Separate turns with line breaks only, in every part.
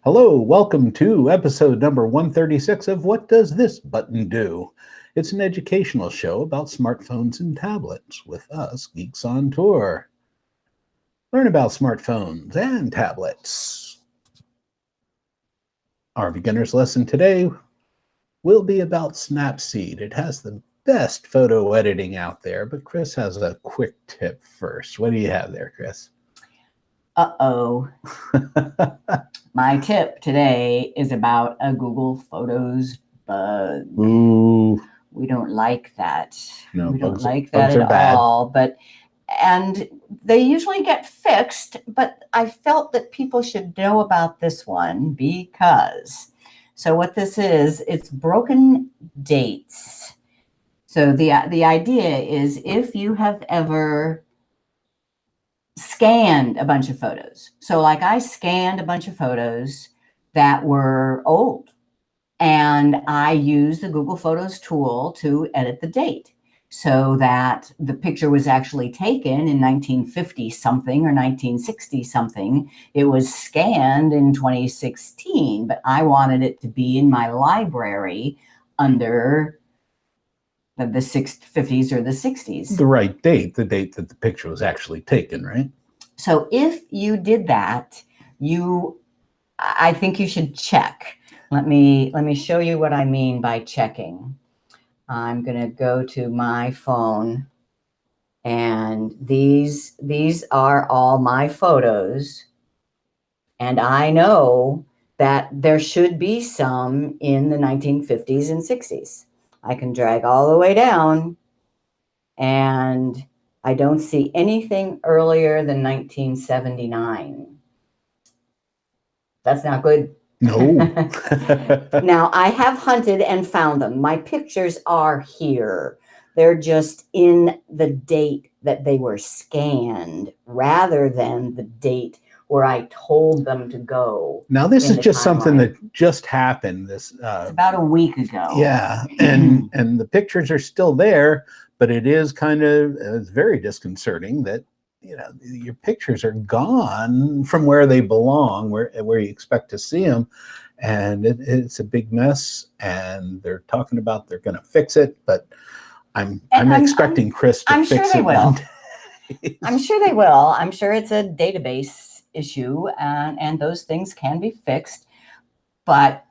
Hello, welcome to episode number 136 of What Does This Button Do? It's an educational show about smartphones and tablets with us, Geeks on Tour. Learn about smartphones and tablets. Our beginner's lesson today will be about Snapseed. It has the best photo editing out there, but Chris has a quick tip first. What do you have there, Chris?
Uh-oh. My tip today is about a Google Photos bug.
Ooh.
We don't like that.
No,
we don't
bugs,
like
bugs
that
are
at
bad.
all. And they usually get fixed, but I felt that people should know about this one because, so what this is, it's broken dates. So the idea is if you have ever scanned a bunch of photos. So like I scanned a bunch of photos that were old and I used the Google Photos tool to edit the date so that the picture was actually taken in 1950 something or 1960 something. It was scanned in 2016, but I wanted it to be in my library under the 50s or the 60s.
The right date, the date that the picture was actually taken, right?
So if you did that, I think you should check. Let me show you what I mean by checking. I'm going to go to my phone, and these are all my photos. And I know that there should be some in the 1950s and 60s. I can drag all the way down, and I don't see anything earlier than 1979. That's not good.
No.
Now, I have hunted and found them. My pictures are here. They're just in the date that they were scanned rather than the date where I told them to go.
Now, this is just something that just happened. It's
about a week ago.
Yeah, and the pictures are still there, but it is kind of it's very disconcerting that your pictures are gone from where they belong, where you expect to see them, and it's a big mess. And they're talking about they're going to fix it, but I'm expecting Chris to fix it one day.
I'm sure they will. I'm sure it's a database issue, and those things can be fixed. But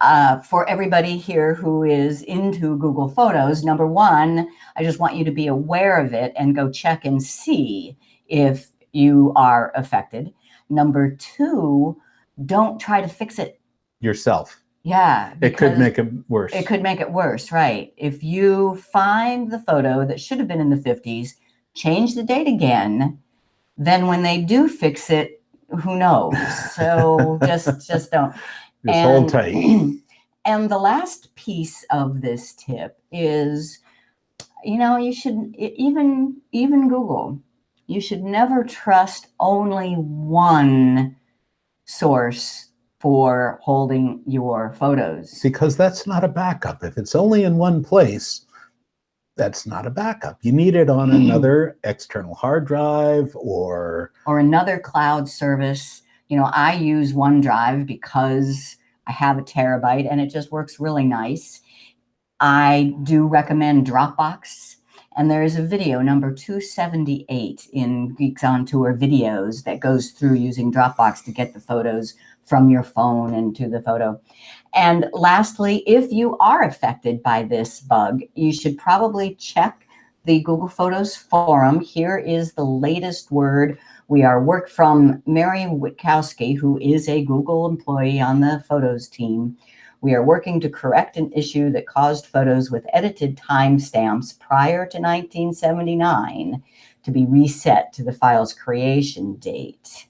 for everybody here who is into Google Photos, number one, I just want you to be aware of it and go check and see if you are affected. Number two, don't try to fix it
yourself.
Yeah.
It could make it worse.
It could make it worse, right? If you find the photo that should have been in the 50s, change the date again, then when they do fix it, who knows? So just don't.
Just hold tight.
And the last piece of this tip is, you should, even Google, you should never trust only one source for holding your photos.
Because that's not a backup. If it's only in one place, that's not a backup. You need it on another external hard drive or
another cloud service. I use OneDrive because I have a terabyte and it just works really nice. I do recommend Dropbox. And there is a video, number 278 in Geeks On Tour videos, that goes through using Dropbox to get the photos from your phone into the photo. And lastly, if you are affected by this bug, you should probably check the Google Photos forum. Here is the latest word. We are from Mary Witkowski, who is a Google employee on the Photos team. We are working to correct an issue that caused photos with edited timestamps prior to 1979 to be reset to the file's creation date.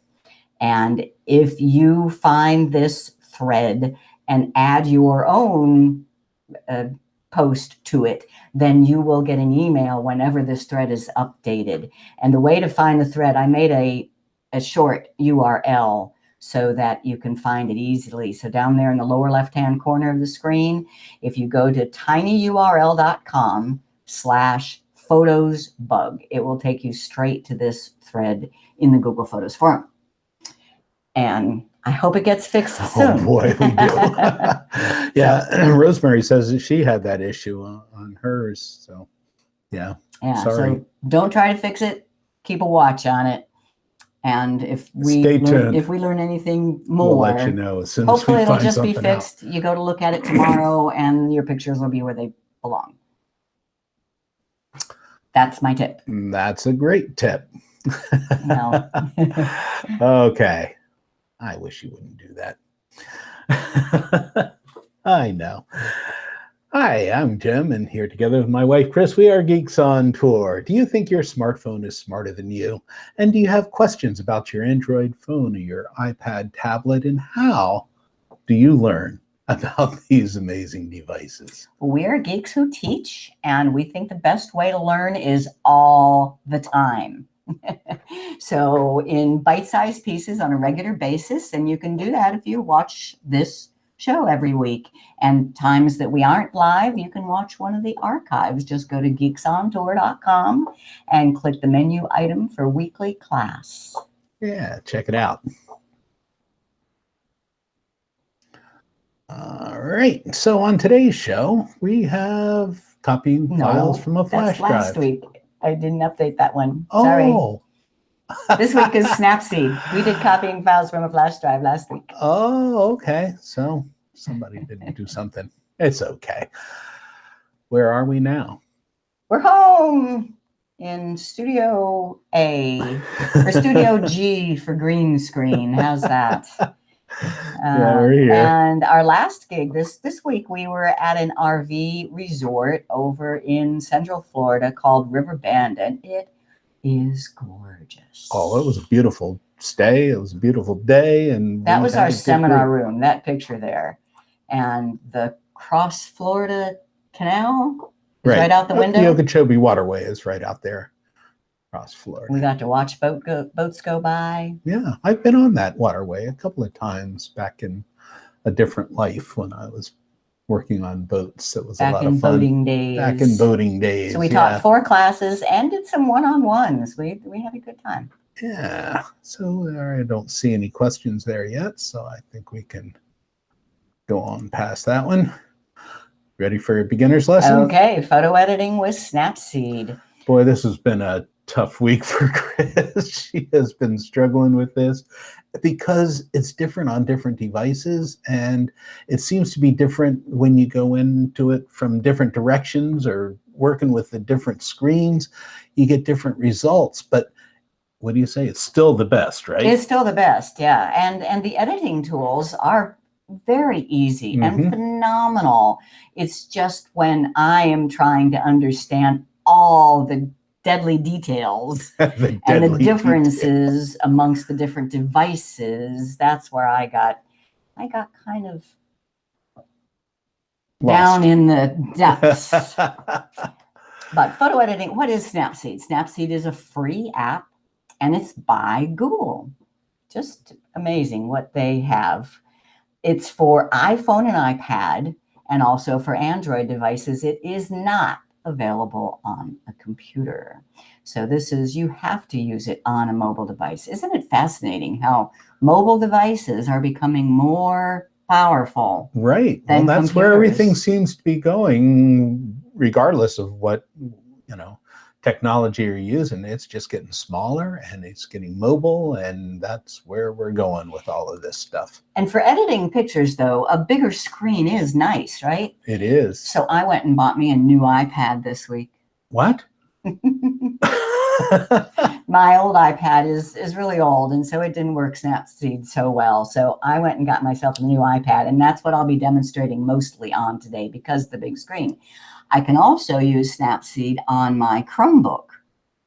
And if you find this thread and add your own post to it, then you will get an email whenever this thread is updated. And the way to find the thread, I made a short URL so that you can find it easily. So down there in the lower left-hand corner of the screen, if you go to tinyurl.com/photosbug, it will take you straight to this thread in the Google Photos forum. And I hope it gets fixed
Oh
soon.
boy, we do. Yeah, Rosemary says that she had that issue on hers. So yeah,
Yeah,
sorry.
so don't try to fix it. Keep a watch on it. And if
Stay tuned.
if we learn anything more,
We'll let you know as soon as
hopefully
we
it'll
find
just be
something out.
fixed. You go to look at it tomorrow and your pictures will be where they belong. That's my tip.
That's a great tip.
No.
Okay. I wish you wouldn't do that. I know. Hi, I'm Jim, and here together with my wife, Chris, we are Geeks on Tour. Do you think your smartphone is smarter than you? And do you have questions about your Android phone or your iPad tablet? And how do you learn about these amazing devices?
We're geeks who teach, and we think the best way to learn is all the time. So in bite-sized pieces on a regular basis, and you can do that if you watch this show every week. And times that we aren't live, you can watch one of the archives. Just go to geeksontour.com and click the menu item for weekly class.
Yeah, check it out. All right, so on today's show, we have copying files from a flash drive.
Last week. I didn't update that one.
Oh.
Sorry. This week is Snapseed. We did copying files from a flash drive last week.
Oh, okay. So somebody didn't do something. It's okay. Where are we now?
We're home in Studio A, or Studio G for green screen. How's that?
Yeah, we're here.
And our last gig this week, we were at an RV resort over in Central Florida called River Bend, and it is gorgeous.
Oh, it was a beautiful stay. It was a beautiful day, and
that was our seminar room. That picture there, and the Cross Florida Canal is right out the window.
The Okeechobee Waterway is right out there, across Florida.
We got to watch boats go by.
Yeah, I've been on that waterway a couple of times back in a different life when I was working on boats. It was a lot of fun.
Boating days.
Back in boating days.
So we taught 4 classes and did some one-on-ones. We had a good time.
Yeah. So I don't see any questions there yet, so I think we can go on past that one. Ready for a beginner's lesson?
Okay, photo editing with Snapseed.
Boy, this has been a tough week for Chris. She has been struggling with this because it's different on different devices, and it seems to be different when you go into it from different directions or working with the different screens. You get different results, but what do you say? It's still the best, right?
It's still the best, yeah. And the editing tools are very easy and phenomenal. It's just when I am trying to understand all the deadly details and the differences amongst the different devices, that's where I got kind of lost. Down in the depths. But photo editing, what is Snapseed? Snapseed is a free app, and it's by Google. Just amazing what they have. It's for iPhone and iPad, and also for Android devices. It is not available on a computer. So you have to use it on a mobile device. Isn't it fascinating how mobile devices are becoming more powerful?
Right. Well, that's where everything seems to be going, regardless of what, technology you're using. It's just getting smaller and it's getting mobile, and that's where we're going with all of this stuff.
And for editing pictures, though, a bigger screen is nice, right?
It is.
So I went and bought me a new iPad this week.
What?
My old iPad is really old, and so it didn't work Snapseed so well. So I went and got myself a new iPad, and that's what I'll be demonstrating mostly on today because of the big screen. I can also use Snapseed on my Chromebook.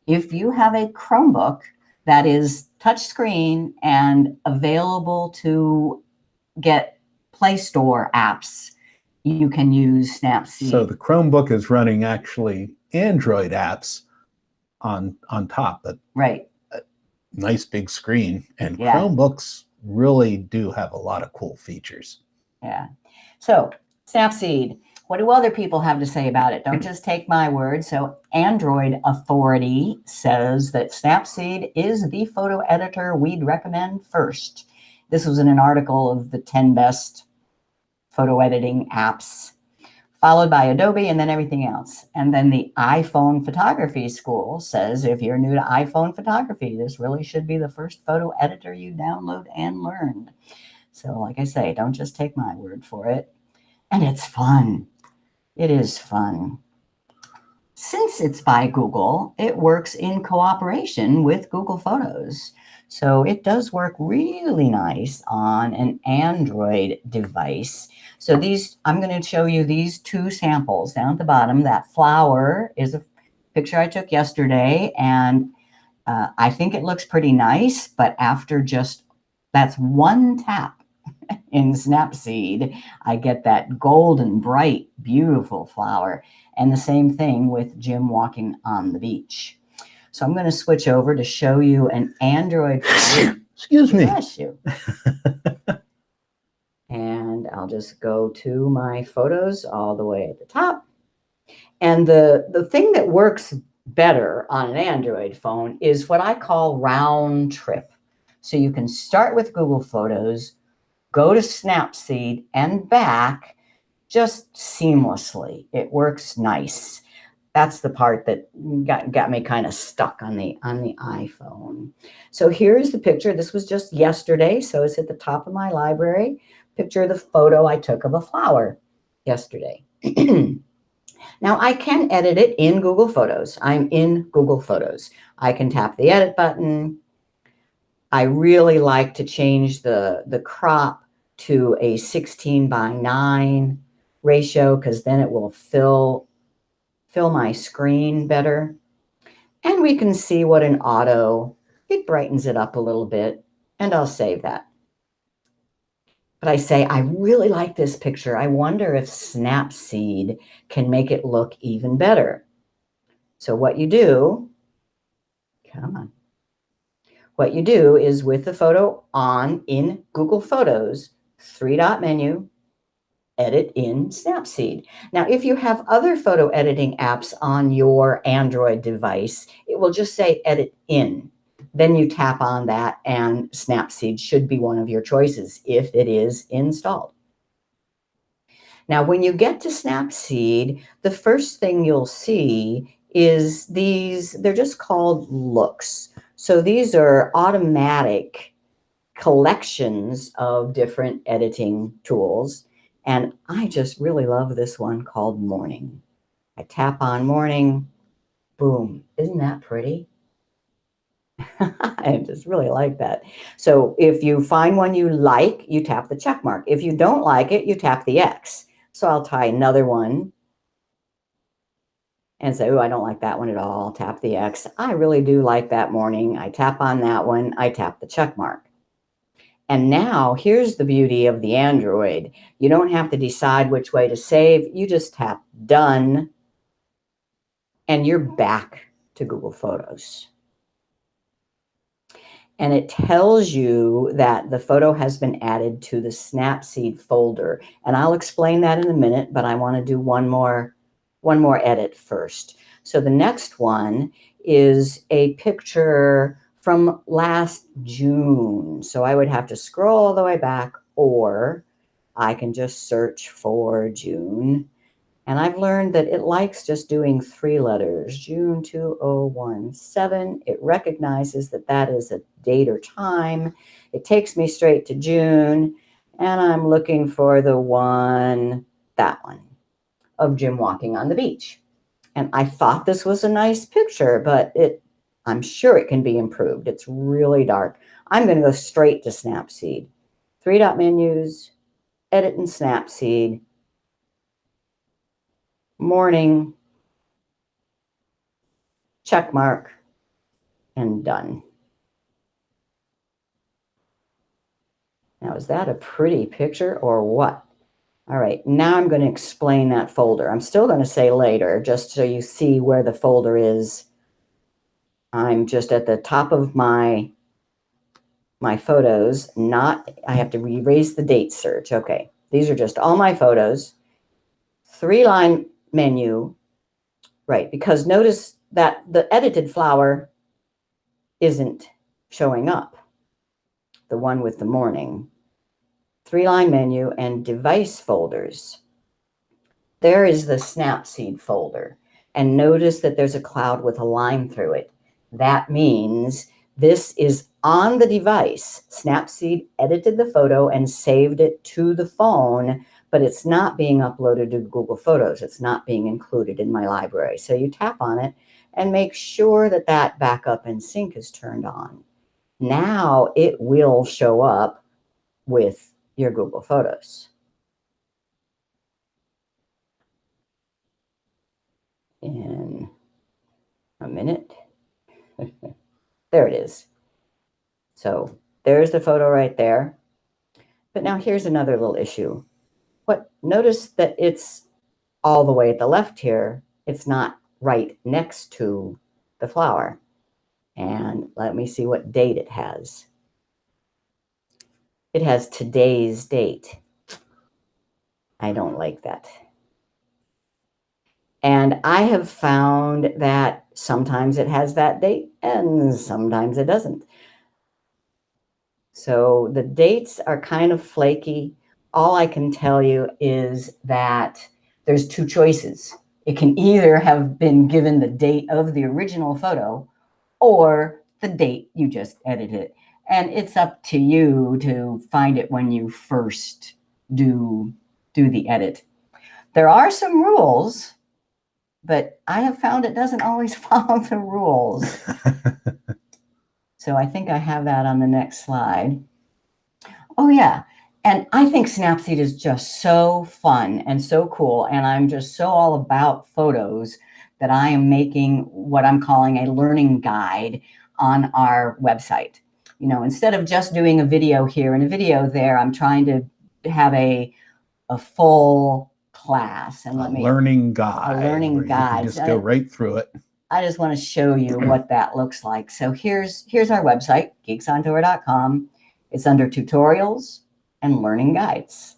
If you have a Chromebook that is touchscreen and available to get Play Store apps, you can use Snapseed.
So the Chromebook is running actually Android apps on top, but
right,
a nice big screen, and Chromebooks really do have a lot of cool features.
Yeah. So Snapseed. What do other people have to say about it? Don't just take my word. So Android Authority says that Snapseed is the photo editor we'd recommend first. This was in an article of the 10 best photo editing apps, followed by Adobe and then everything else. And then the iPhone Photography School says if you're new to iPhone photography, this really should be the first photo editor you download and learn. So like I say, don't just take my word for it. And it's fun. It is fun. Since it's by Google, it works in cooperation with Google Photos. So it does work really nice on an Android device. So I'm going to show you these two samples down at the bottom. That flower is a picture I took yesterday, and I think it looks pretty nice, but after that's one tap in Snapseed, I get that golden, bright, beautiful flower. And the same thing with Jim walking on the beach. So I'm going to switch over to show you an Android.
Excuse me.
Bless you. And I'll just go to my photos all the way at the top. And the thing that works better on an Android phone is what I call round trip. So you can start with Google Photos, go to Snapseed and back just seamlessly. It works nice. That's the part that got me kind of stuck on the iPhone. So here's the picture. This was just yesterday, so it's at the top of my library. Picture of the photo I took of a flower yesterday. Now I can edit it in Google Photos. I'm in Google Photos. I can tap the edit button. I really like to change the crop to a 16:9 ratio because then it will fill my screen better. And we can see what an auto, it brightens it up a little bit, and I'll save that. But I say, I really like this picture. I wonder if Snapseed can make it look even better. So what you do, come on. What you do is with the photo on in Google Photos, 3-dot menu, edit in Snapseed. Now, if you have other photo editing apps on your Android device, it will just say edit in. Then you tap on that and Snapseed should be one of your choices if it is installed. Now, when you get to Snapseed, the first thing you'll see is they're just called looks. So these are automatic collections of different editing tools. And I just really love this one called Morning. I tap on Morning, boom. Isn't that pretty? I just really like that. So if you find one you like, you tap the check mark. If you don't like it, you tap the X. So I'll try another one and say, oh, I don't like that one at all. Tap the X. I really do like that Morning. I tap on that one. I tap the check mark. And now here's the beauty of the Android. You don't have to decide which way to save. You just tap done and you're back to Google Photos. And it tells you that the photo has been added to the Snapseed folder. And I'll explain that in a minute, but I want to do one more edit first. So the next one is a picture from last June. So I would have to scroll all the way back, or I can just search for June. And I've learned that it likes just doing 3 letters, June 2017. It recognizes that that is a date or time. It takes me straight to June, and I'm looking for that one, of Jim walking on the beach. And I thought this was a nice picture, but I'm sure it can be improved. It's really dark. I'm going to go straight to Snapseed. 3-dot menus, edit in Snapseed, Morning, check mark, and done. Now, is that a pretty picture or what? All right, now I'm going to explain that folder. I'm still going to say later, just so you see where the folder is. I'm just at the top of my photos, I have to erase the date search. Okay, these are just all my photos. 3-line menu, right, because notice that the edited flower isn't showing up. the one with the morning. 3-line menu and device folders. There is the Snapseed folder. And notice that there's a cloud with a line through it. That means this is on the device. Snapseed edited the photo and saved it to the phone, but it's not being uploaded to Google Photos. It's not being included in my library. So you tap on it and make sure that that backup and sync is turned on. Now it will show up with your Google Photos. In a minute. There it is. So there's the photo right there. But now here's another little issue. Notice that it's all the way at the left here. It's not right next to the flower. And let me see what date it has. It has today's date. I don't like that. And I have found that sometimes it has that date and sometimes it doesn't. So the dates are kind of flaky. All I can tell you is that there's two choices. It can either have been given the date of the original photo or the date you just edited. And it's up to you to find it when you first do the edit. There are some rules, but I have found it doesn't always follow the rules. So I think I have that on the next slide. Oh yeah, and I think Snapseed is just so fun and so cool, and I'm just so all about photos that I am making what I'm calling a learning guide on our website. You know, instead of just doing a video here and a video there, I'm trying to have a full class. And let me
learning guide.
A learning guide.
Just go right through it.
I just want to show you what that looks like. So here's our website, geeksontour.com. It's under tutorials and learning guides.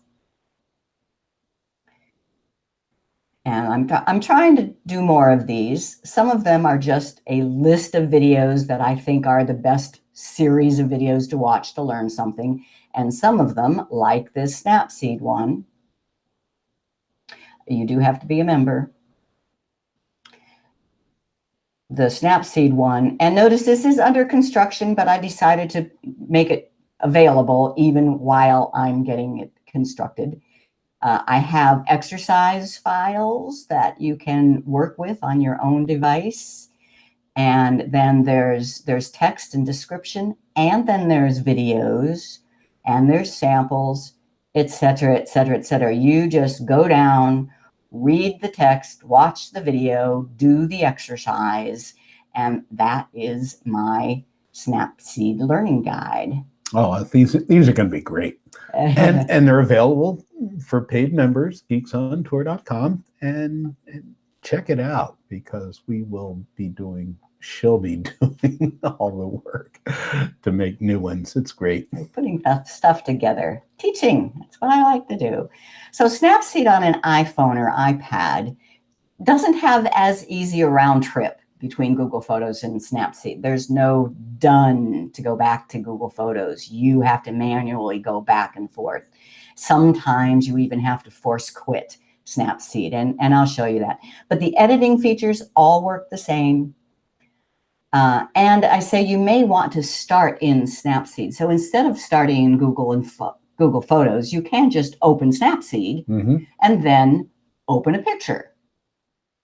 And I'm trying to do more of these. Some of them are just a list of videos that I think are the best series of videos to watch to learn something. And some of them, like this Snapseed one, you do have to be a member. The Snapseed one, and notice this is under construction, but I decided to make it available even while I'm getting it constructed. I have exercise files that you can work with on your own device. And then there's text and description, and then there's videos, and there's samples, etc., etc., etc. You just go down, read the text, watch the video, do the exercise, and that is my Snapseed learning guide.
Oh, these are going to be great. and they're available for paid members, geeksontour.com, and check it out, because she'll be doing all the work to make new ones. It's great.
Putting that stuff together. Teaching, that's what I like to do. So Snapseed on an iPhone or iPad doesn't have as easy a round trip between Google Photos and Snapseed. There's no done to go back to Google Photos. You have to manually go back and forth. Sometimes you even have to force quit Snapseed, and I'll show you that. But the editing features all work the same. And I say you may want to start in Snapseed. So instead of starting in Google Photos, you can just open Snapseed and then open a picture.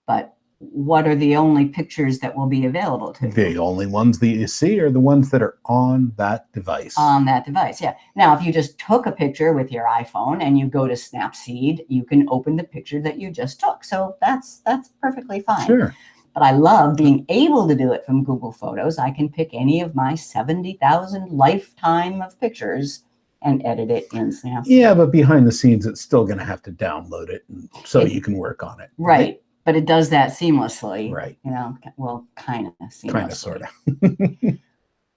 But what are the only pictures that will be available to you?
The only ones that you see are the ones that are on that device.
On that device, yeah. Now, if you just took a picture with your iPhone and you go to Snapseed, you can open the picture that you just took. So that's perfectly fine.
Sure.
But I love being able to do it from Google Photos. I can pick any of my 70,000 lifetime of pictures and edit it in Snapseed.
Yeah, but behind the scenes, it's still going to have to download it so you can work on it.
Right. But it does that seamlessly.
Right.
You know, well, kind of seamlessly.
Kind of, sort of.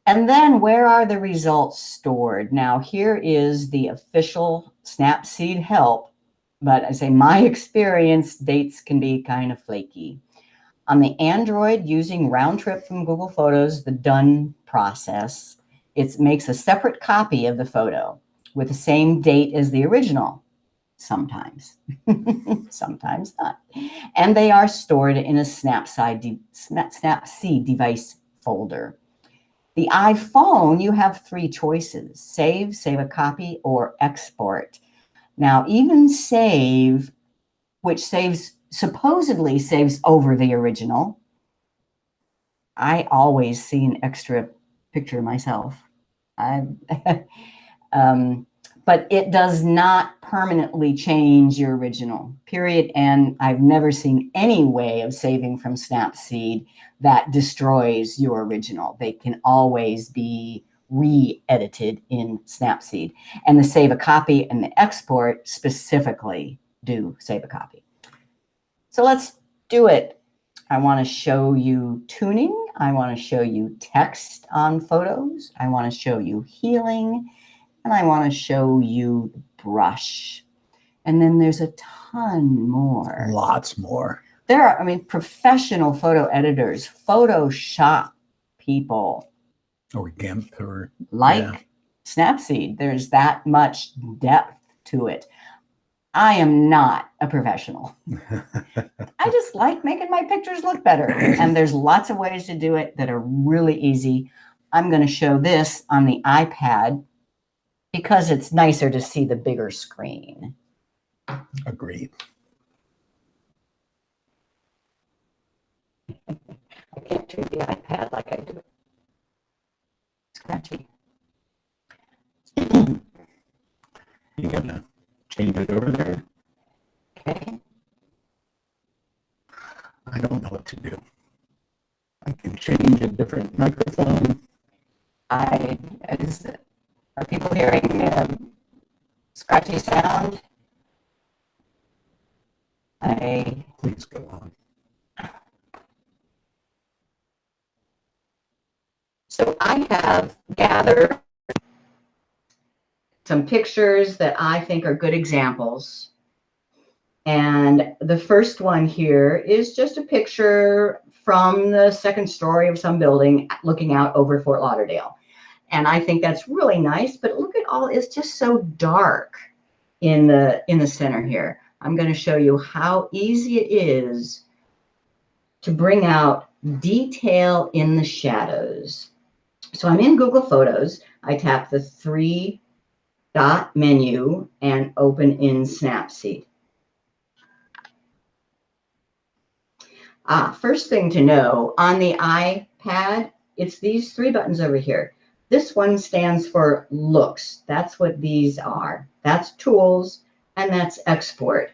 And then where are the results stored? Now, here is the official Snapseed help. But I say my experience, dates can be kind of flaky. On the Android, using round trip from Google Photos, the done process, It makes a separate copy of the photo with the same date as the original, sometimes, sometimes not. And they are stored in a Snapseed device folder. The iPhone, you have 3 choices: save, save a copy, or export. Now, even save, which supposedly saves over the original, I always see an extra picture myself. But it does not permanently change your original, period. And I've never seen any way of saving from Snapseed that destroys your original. They can always be re-edited in Snapseed. And the save a copy and the export specifically do save a copy. So let's do it. I want to show you tuning. I want to show you text on photos. I want to show you healing. And I want to show you the brush. And then there's a ton more.
Lots more.
There are, I mean, professional photo editors, Photoshop people.
Or GIMP or
like Snapseed. There's that much depth to it. I am not a professional. I just like making my pictures look better. And there's lots of ways to do it that are really easy. I'm going to show this on the iPad because it's nicer to see the bigger screen.
Agreed.
I can't treat the iPad like I do. Scratchy.
You gonna change it over there?
Okay.
I don't know what to do. I can change a different microphone.
Are people hearing scratchy sound?
Please go on.
So I have gathered some pictures that I think are good examples. And the first one here is just a picture from the second story of some building looking out over Fort Lauderdale. And I think that's really nice, but look at all, it's just so dark in the center here. I'm going to show you how easy it is to bring out detail in the shadows. So I'm in Google Photos. I tap the 3-dot menu and open in Snapseed. First thing to know, on the iPad, it's these 3 buttons over here. This one stands for looks. That's what these are. That's tools, and that's export.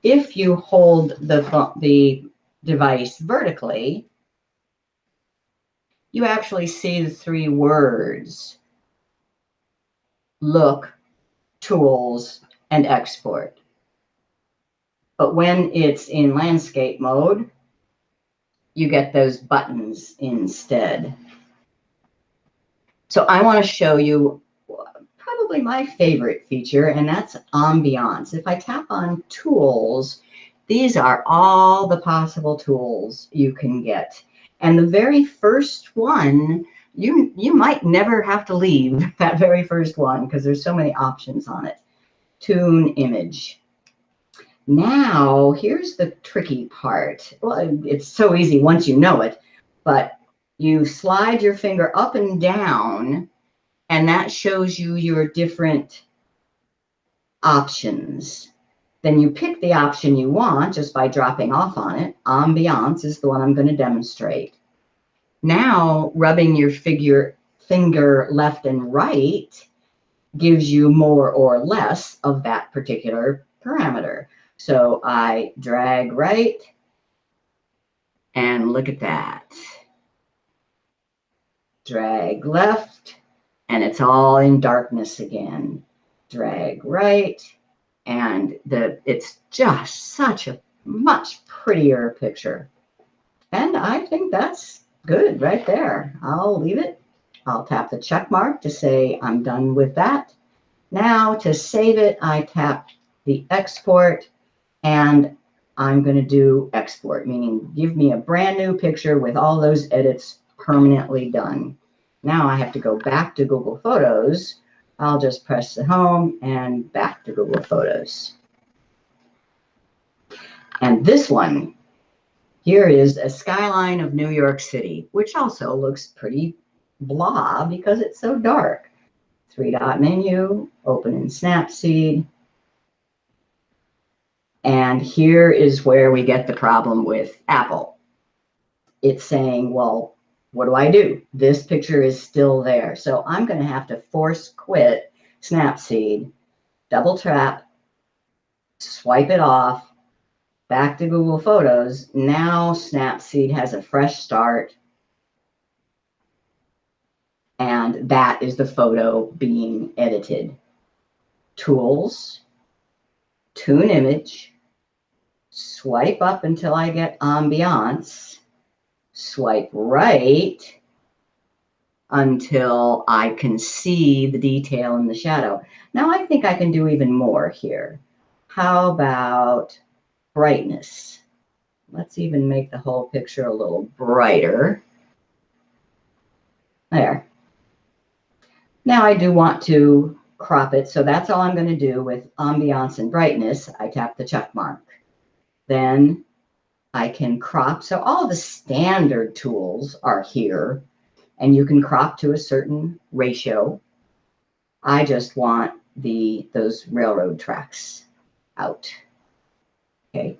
If you hold the device vertically, you actually see the 3 words: look, tools, and export. But when it's in landscape mode, you get those buttons instead. So I want to show you probably my favorite feature, and that's ambiance. If I tap on tools, these are all the possible tools you can get. And the very first one, you might never have to leave that very first one because there's so many options on it. Tune image. Now, here's the tricky part. Well, it's so easy once you know it, but you slide your finger up and down, and that shows you your different options. Then you pick the option you want just by dropping off on it. Ambiance is the one I'm going to demonstrate. Now, rubbing your finger left and right gives you more or less of that particular parameter. So I drag right, and look at that. Drag left, and it's all in darkness again. Drag right, and it's just such a much prettier picture. And I think that's good right there. I'll leave it. I'll tap the check mark to say I'm done with that. Now to save it, I tap the export, and I'm going to do export, meaning give me a brand new picture with all those edits permanently done. Now I have to go back to Google Photos. I'll just press the home and back to Google Photos. And this one, here is a skyline of New York City, which also looks pretty blah because it's so dark. 3-dot menu, open in Snapseed. And here is where we get the problem with Apple. It's saying, well, what do I do? This picture is still there. So I'm going to have to force quit Snapseed, double tap, swipe it off, back to Google Photos. Now Snapseed has a fresh start. And that is the photo being edited. Tools, tune image, swipe up until I get ambiance, swipe right until I can see the detail in the shadow. Now I think I can do even more here. How about brightness? Let's even make the whole picture a little brighter. There. Now I do want to crop it, so that's all I'm going to do with ambiance and brightness. I tap the check mark. Then I can crop. So all the standard tools are here, and you can crop to a certain ratio. I just want those railroad tracks out. Okay.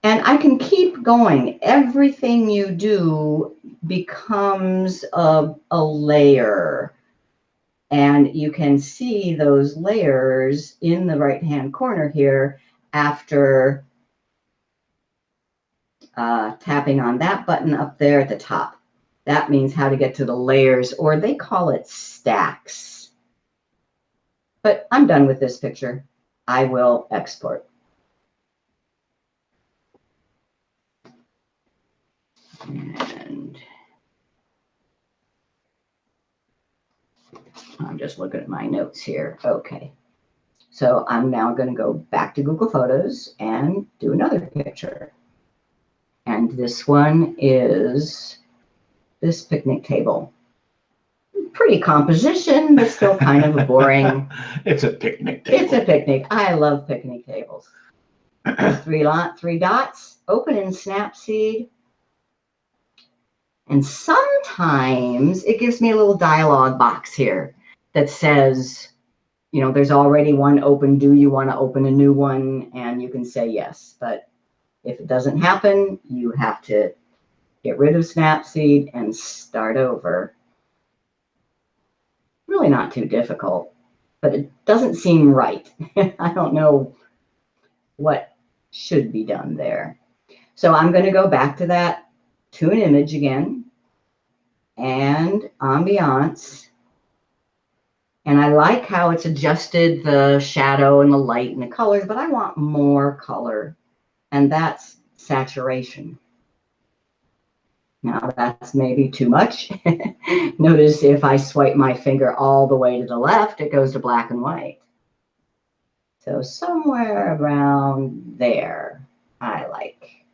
And I can keep going. Everything you do becomes a layer. And you can see those layers in the right-hand corner here after tapping on that button up there at the top. That means how to get to the layers, or they call it stacks. But I'm done with this picture. I will export. And I'm just looking at my notes here. Okay. So I'm now going to go back to Google Photos and do another picture. And this one is this picnic table. Pretty composition, but still kind of boring.
It's a picnic table.
It's a picnic. I love picnic tables. 3 dots, open in Snapseed. And sometimes it gives me a little dialog box here that says, you know, there's already one open. Do you want to open a new one? And you can say yes. But if it doesn't happen, you have to get rid of Snapseed and start over. Really not too difficult, but it doesn't seem right. I don't know what should be done there. So I'm going to go back to that tune image again and ambiance. And I like how it's adjusted the shadow and the light and the colors, but I want more color, and that's saturation. Now that's maybe too much. Notice if I swipe my finger all the way to the left, it goes to black and white. So somewhere around there, I like.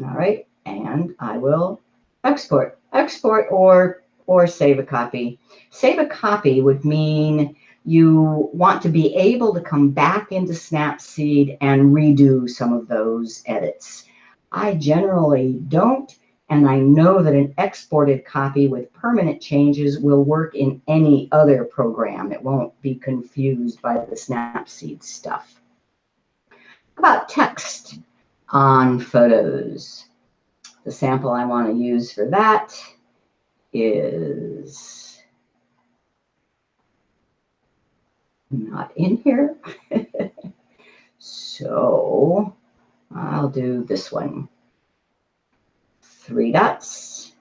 All right, and I will export. Export or save a copy. Save a copy would mean you want to be able to come back into Snapseed and redo some of those edits. I generally don't, and I know that an exported copy with permanent changes will work in any other program. It won't be confused by the Snapseed stuff. How about text on photos? The sample I want to use for that is not in here. So I'll do this one. 3 dots,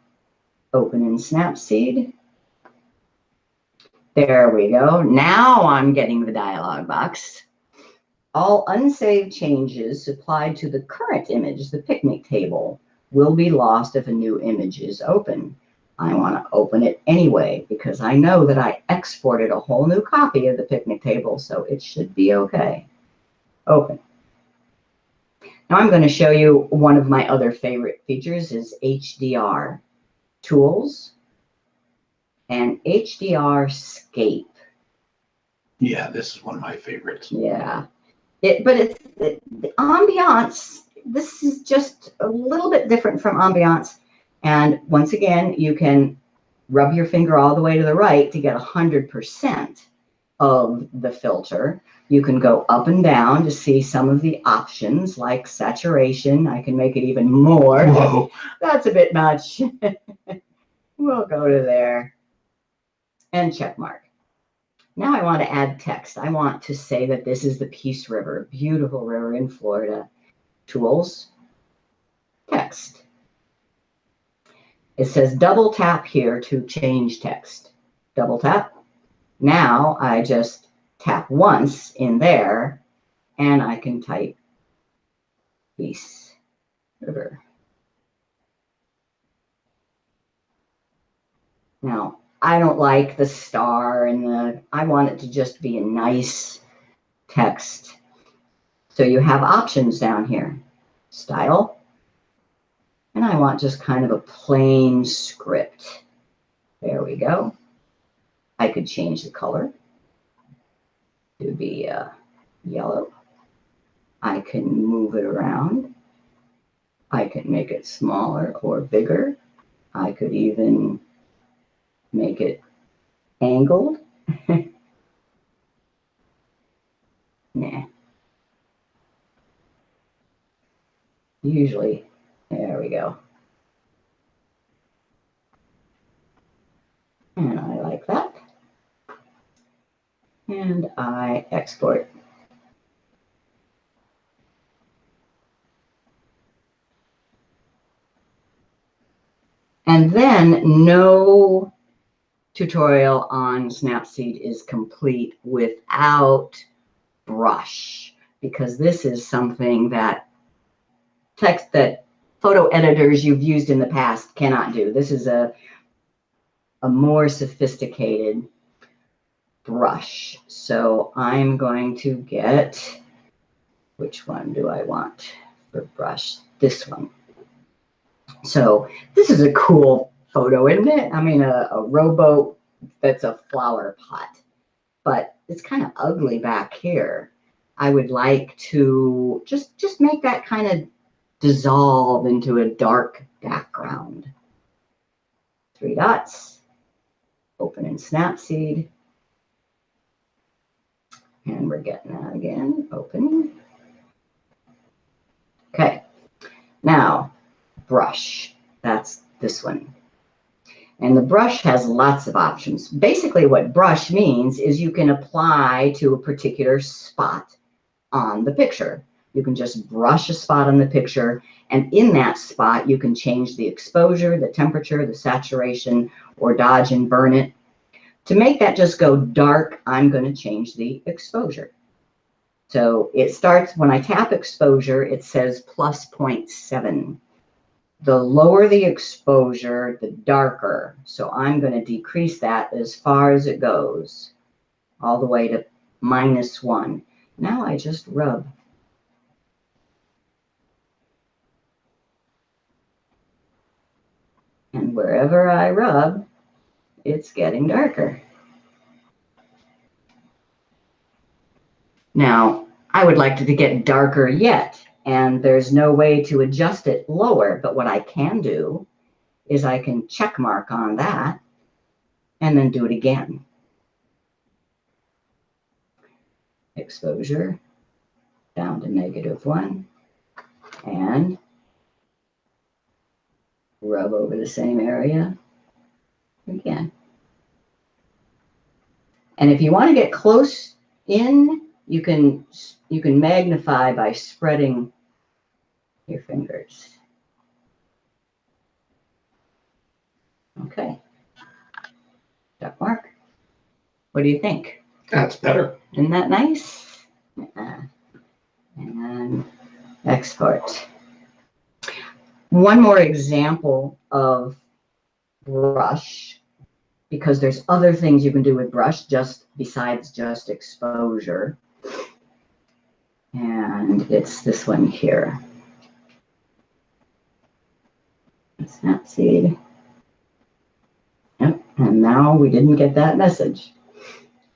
open in Snapseed. There we go. Now I'm getting the dialog box. All unsaved changes supplied to the current image, the picnic table, will be lost if a new image is open. I want to open it anyway because I know that I exported a whole new copy of the picnic table, so it should be okay. Open. Now I'm going to show you one of my other favorite features is HDR. Tools, and HDR Scape.
Yeah, this is one of my favorites.
Yeah. But the ambiance, this is just a little bit different from ambiance. And once again, you can rub your finger all the way to the right to get 100% of the filter. You can go up and down to see some of the options like saturation. I can make it even more.
Whoa.
That's a bit much. We'll go to there and check mark. Now I want to add text. I want to say that this is the Peace River, beautiful river in Florida. Tools, text. It says double tap here to change text. Double tap. Now I just tap once in there and I can type Peace River. Now, I don't like the star and I want it to just be a nice text. So you have options down here. Style. And I want just kind of a plain script. There we go. I could change the color to be yellow. I can move it around. I can make it smaller or bigger. I could even make it angled. Nah. Usually, there we go. And I like that. And I export. And then no tutorial on Snapseed is complete without brush, because this is something that photo editors you've used in the past cannot do. This is a more sophisticated brush. So I'm going to get, which one do I want for brush? This one. So this is a cool photo, isn't it? I mean, a rowboat that's a flower pot, but it's kind of ugly back here. I would like to just make that kind of dissolve into a dark background. 3 dots, open in Snapseed, and we're getting that again, opening. Okay, now brush, that's this one. And the brush has lots of options. Basically what brush means is you can apply to a particular spot on the picture. You can just brush a spot on the picture, and in that spot you can change the exposure, the temperature, the saturation, or dodge and burn it. To make that just go dark, I'm going to change the exposure. So it starts, when I tap exposure, it says plus 0.7. The lower the exposure, the darker. So I'm going to decrease that as far as it goes, all the way to -1. Now I just rub. And wherever I rub, it's getting darker. Now, I would like it to get darker yet, and there's no way to adjust it lower, but what I can do is I can check mark on that and then do it again. Exposure down to -1 and rub over the same area again. And if you want to get close in, you can magnify by spreading your fingers. Okay. Check mark. What do you think?
That's better.
Isn't that nice? And export. One more example of brush, because there's other things you can do with brush besides just exposure. And it's this one here. Snapseed. And now we didn't get that message.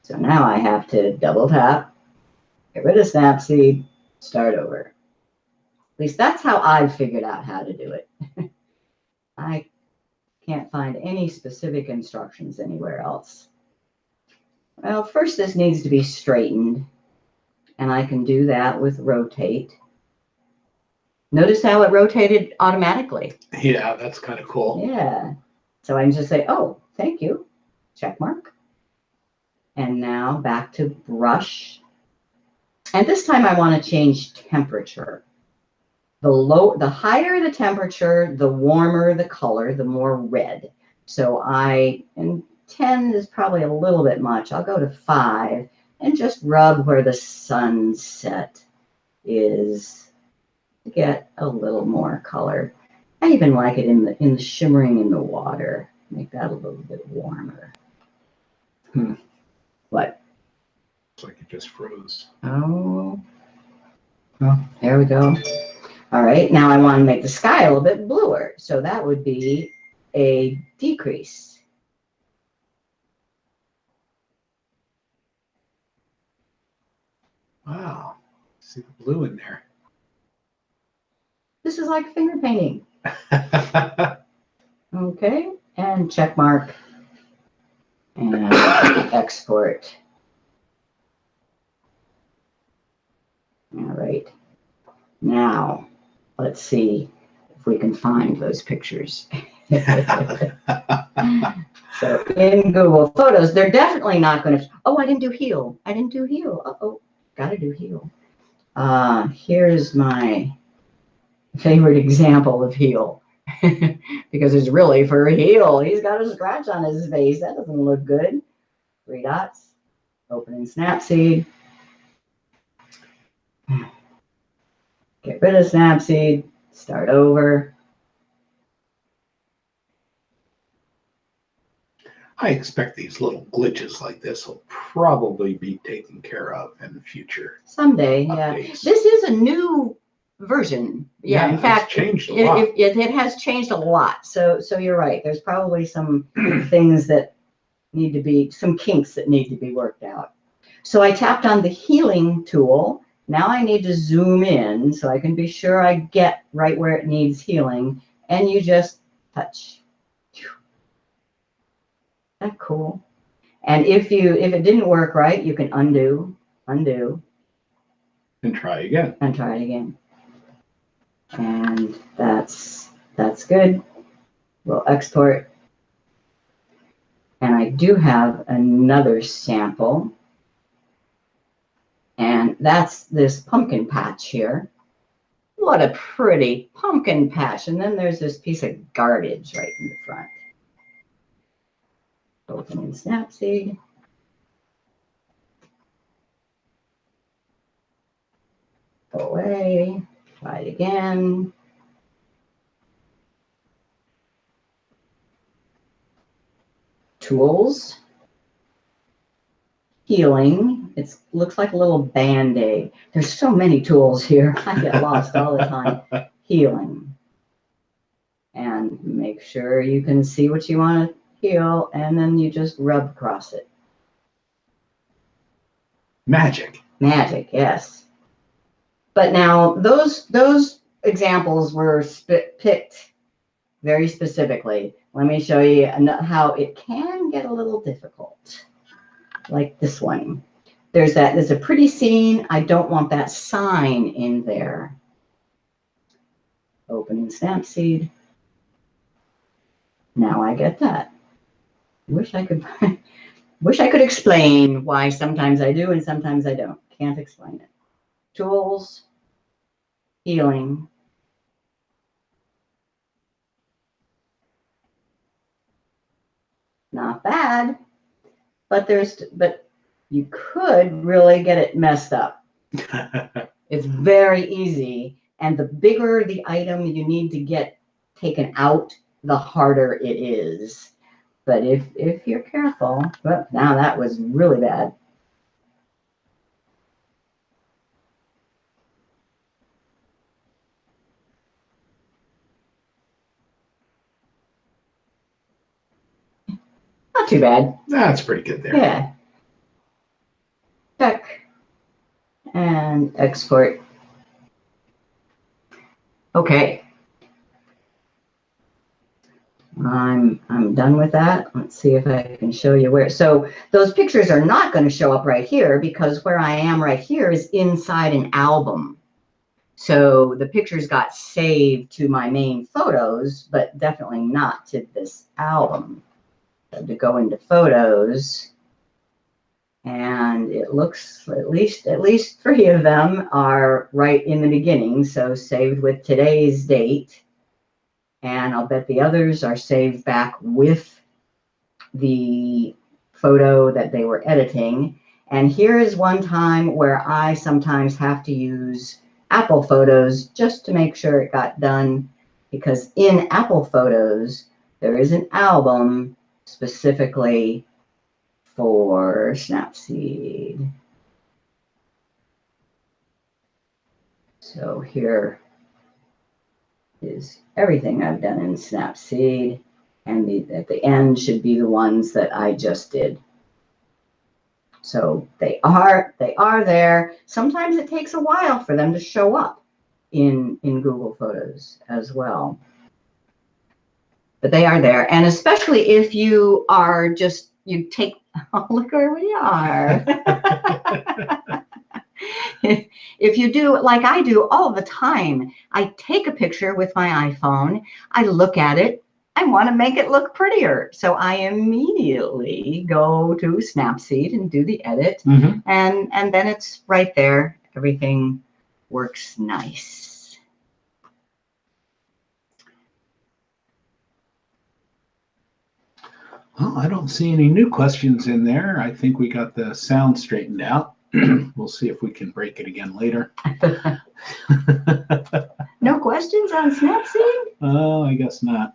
So now I have to double tap, get rid of Snapseed, start over. At least that's how I've figured out how to do it. I can't find any specific instructions anywhere else. Well, first this needs to be straightened, and I can do that with rotate. Notice how it rotated automatically.
Yeah, that's kind of cool.
Yeah. So I can just say, oh, thank you, check mark. And now back to brush. And this time I want to change temperature. The higher the temperature, the warmer the color, the more red. So and 10 is probably a little bit much. I'll go to 5 and just rub where the sunset is to get a little more color. I even like it in the shimmering in the water. Make that a little bit warmer. What?
Looks like it just froze.
Oh, there we go. All right, now I want to make the sky a little bit bluer. So that would be a decrease.
Wow. See the blue in there.
This is like finger painting. Okay, and check mark and export. All right, now let's see if we can find those pictures. So in Google Photos, they're definitely not going to, oh, I didn't do heal. I didn't do heal. Uh-oh, got to do heal. Here's my favorite example of heal. Because it's really for heal. He's got a scratch on his face. That doesn't look good. 3 dots. Open in Snapseed. Get rid of Snapseed. Start over.
I expect these little glitches like this will probably be taken care of in future
Someday,
updates.
yeah. This is a new version. Yeah, in fact,
changed a lot.
It has changed a lot. So you're right. There's probably some things that need to be, some kinks that need to be worked out. So I tapped on the healing tool. Now I need to zoom in so I can be sure I get right where it needs healing. And you just touch. Isn't that cool? And if it didn't work right, you can undo,
And try again.
and try it again. And that's good. We'll export. And I do have another sample. And that's this pumpkin patch here. What a pretty pumpkin patch. And then there's this piece of garbage right in the front. Open in Snapseed. Go away. Try it again. Tools. Healing. It looks like a little Band-Aid. There's so many tools here. I get lost all the time. Healing. And make sure you can see what you want to heal, and then you just rub across it.
Magic.
Magic, yes. But now those examples were picked very specifically. Let me show you how it can get a little difficult. Like this one. There's a pretty scene. I don't want that sign in there. Open in Snapseed. Now I get that. Wish I could explain why sometimes I do and sometimes I don't. Can't explain it. Tools, healing. Not bad, but you could really get it messed up. It's very easy, and the bigger the item you need to get taken out, the harder it is. But if you're careful, well, now that was really bad. not too bad.
That's pretty good there.
Yeah. Check and export. Okay. I'm done with that. Let's see if I can show you where. So those pictures are not going to show up right here because where I am right here is inside an album. So the pictures got saved to my main photos, but definitely not to this album. So to go into photos, and it looks at least 3 of them are right in the beginning, so saved with today's date. And I'll bet the others are saved back with the photo that they were editing. And here is one time where I sometimes have to use Apple Photos just to make sure it got done, because in Apple Photos, there is an album specifically for Snapseed. So here is everything I've done in Snapseed, and at the end should be the ones that I just did. So they are there. Sometimes it takes a while for them to show up in Google Photos as well. But they are there, and especially if you are just, you take, oh, look where we are. If you do like I do all the time, I take a picture with my iPhone, I look at it, I want to make it look prettier. So I immediately go to Snapseed and do the edit, and then it's right there. Everything works nice.
Well, I don't see any new questions in there. I think we got the sound straightened out. We'll see if we can break it again later.
No questions on Snapseed?
Oh, I guess not.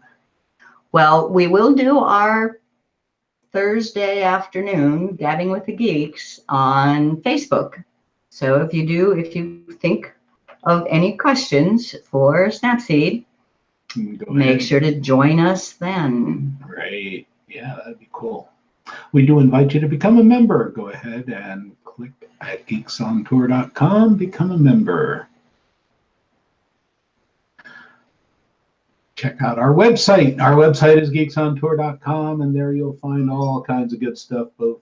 Well, we will do our Thursday afternoon Gabbing with the Geeks on Facebook. So if you think of any questions for Snapseed, make sure to join us then.
Great. Yeah, that'd be cool. We do invite you to become a member. Go ahead and click at geeksontour.com, become a member. Check out our website. Our website is geeksontour.com, and there you'll find all kinds of good stuff, both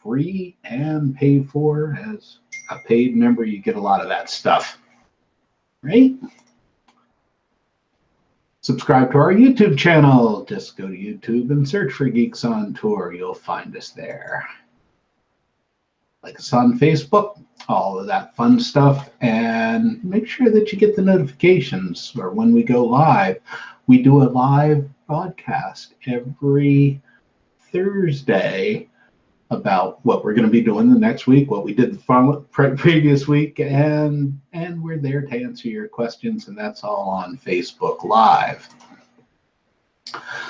free and paid for. As a paid member, you get a lot of that stuff. Right? Subscribe to our YouTube channel. Just go to YouTube and search for Geeks on Tour. You'll find us there. Like us on Facebook, all of that fun stuff. And make sure that you get the notifications for when we go live. We do a live broadcast every Thursday about what we're going to be doing the next week, what we did the previous week, and we're there to answer your questions, and that's all on Facebook Live.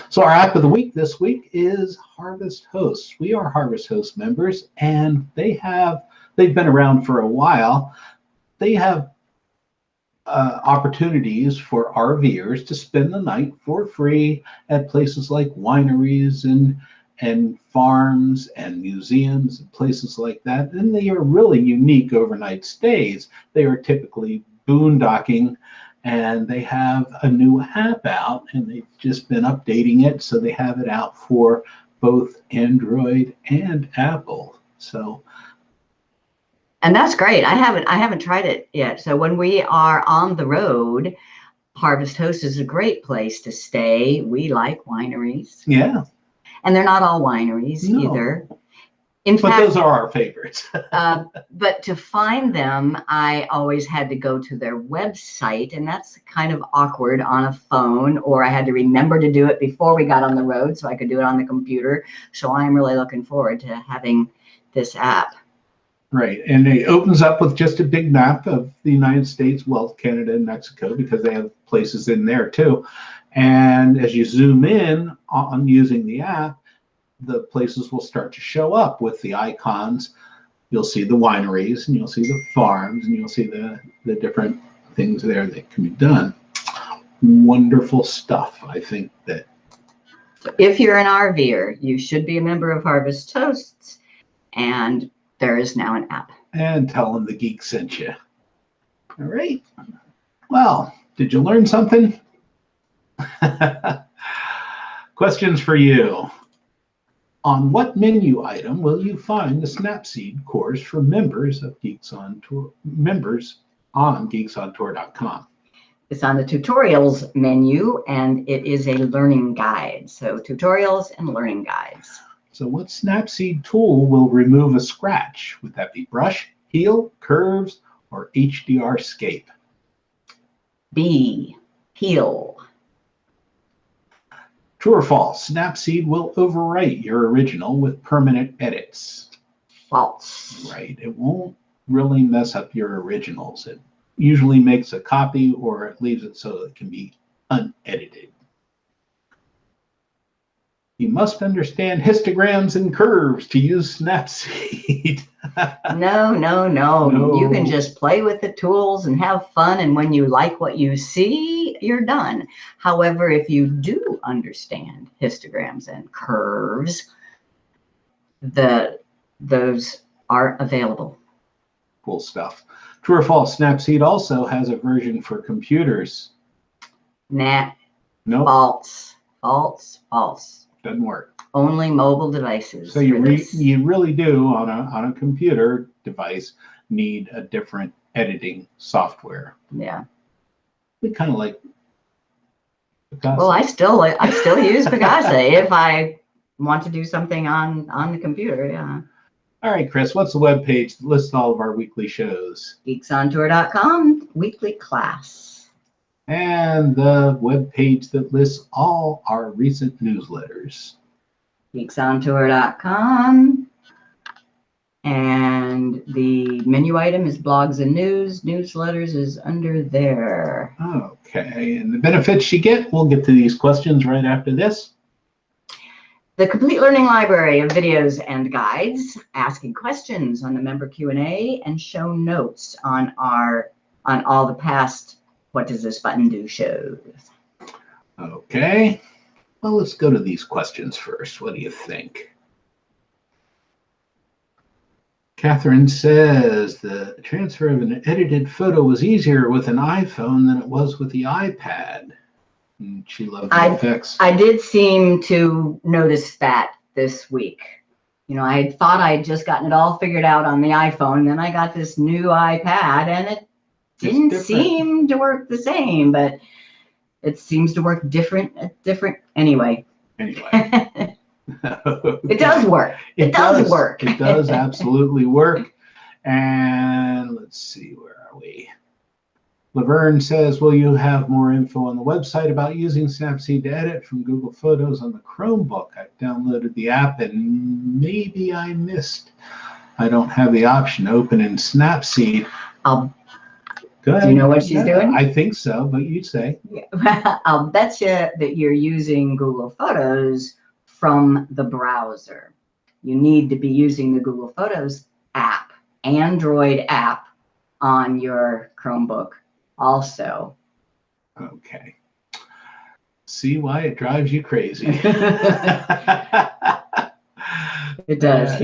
So our app of the week this week is Harvest Hosts. We are Harvest Host members, and they've been around for a while. They have opportunities for RVers to spend the night for free at places like wineries and farms and museums and places like that. And they are really unique overnight stays. They are typically boondocking, and they have a new app out, and they've just been updating it, so they have it out for both Android and Apple. So,
and that's great. I haven't tried it yet. So when we are on the road, Harvest Host is a great place to stay. We like wineries.
Yeah.
And they're not all wineries either. In fact,
those are our favorites.
But to find them, I always had to go to their website, and that's kind of awkward on a phone, or I had to remember to do it before we got on the road so I could do it on the computer. So I'm really looking forward to having this app.
Right, and it opens up with just a big map of the United States, well, Canada and Mexico, because they have places in there too. And as you zoom in on using the app, the places will start to show up with the icons. You'll see the wineries, and you'll see the farms, and you'll see the different things there that can be done. Wonderful stuff. I think that
So if you're an RVer, you should be a member of Harvest Toasts, and there is now an app.
And tell them the geek sent you. All right. Well, did you learn something? Questions for you. On what menu item will you find the Snapseed course for members of Geeks On Tour, members on geeksontour.com?
It's on the tutorials menu, and it is a learning guide. So tutorials and learning guides.
So what Snapseed tool will remove a scratch? Would that be brush, heal, curves, or HDR scape?
B, heal.
True or false? Snapseed will overwrite your original with permanent edits.
False.
Right. It won't really mess up your originals. It usually makes a copy, or it leaves it so it can be unedited. You must understand histograms and curves to use Snapseed.
No. You can just play with the tools and have fun, and when you like what you see, you're done. However, if you do understand histograms and curves, those are available.
Cool stuff. True or false? Snapseed also has a version for computers.
Nah.
No.
False.
Doesn't work.
Only mobile devices.
So you really do on a computer device need a different editing software.
Yeah.
We kind of like Picasa.
Well, I still use Picasa if I want to do something on the computer. Yeah.
All right, Chris, what's the webpage that lists all of our weekly shows?
GeeksOnTour.com, weekly class.
And the webpage that lists all our recent newsletters.
GeeksOnTour.com. And the menu item is blogs and news. Newsletters is under there.
Okay, and the benefits you get, we'll get to these questions right after this.
The complete learning library of videos and guides, asking questions on the member Q&A, and show notes on all the past What Does This Button Do shows.
Okay, well, let's go to these questions first. What do you think? Catherine says the transfer of an edited photo was easier with an iPhone than it was with the iPad. And she loved the effects.
I did seem to notice that this week. You know, I thought I'd just gotten it all figured out on the iPhone. Then I got this new iPad, and it didn't seem to work the same, but it seems to work different anyway.
Anyway.
It does work. It does work.
It does absolutely work. And let's see, where are we? Laverne says, will you have more info on the website about using Snapseed to edit from Google Photos on the Chromebook? I've downloaded the app and maybe I missed. I don't have the option open in Snapseed.
Do you know what she's doing?
I think so, but you say.
Yeah. I'll bet you that you're using Google Photos from the browser. You need to be using the Google Photos app, Android app, on your Chromebook also.
Okay. See why it drives you crazy.
It does.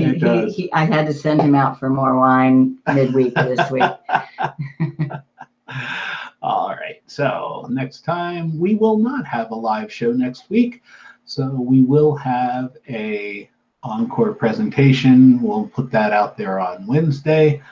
I had to send him out for more wine midweek this week.
All right. So next time, we will not have a live show next week. So we will have a encore presentation. We'll put that out there on Wednesday.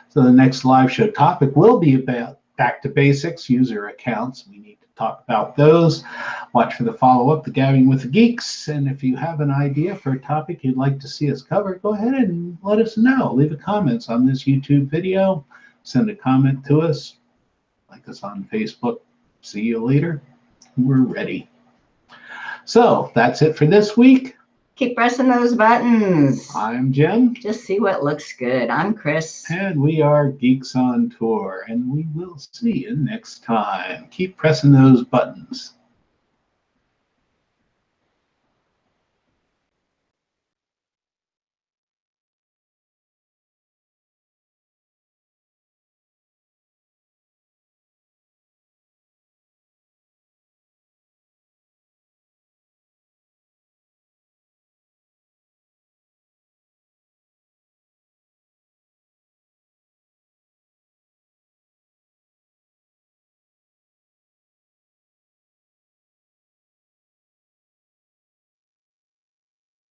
So the next live show topic will be about back to basics, user accounts. We need to talk about those. Watch for the follow-up, the Gabbing with the Geeks. And if you have an idea for a topic you'd like to see us cover, go ahead and let us know. Leave a comment on this YouTube video. Send a comment to us. Like us on Facebook. See you later. We're ready. So that's it for this week.
Keep pressing those buttons.
I'm Jim.
Just see what looks good. I'm Chris.
And we are Geeks on Tour. And we will see you next time. Keep pressing those buttons.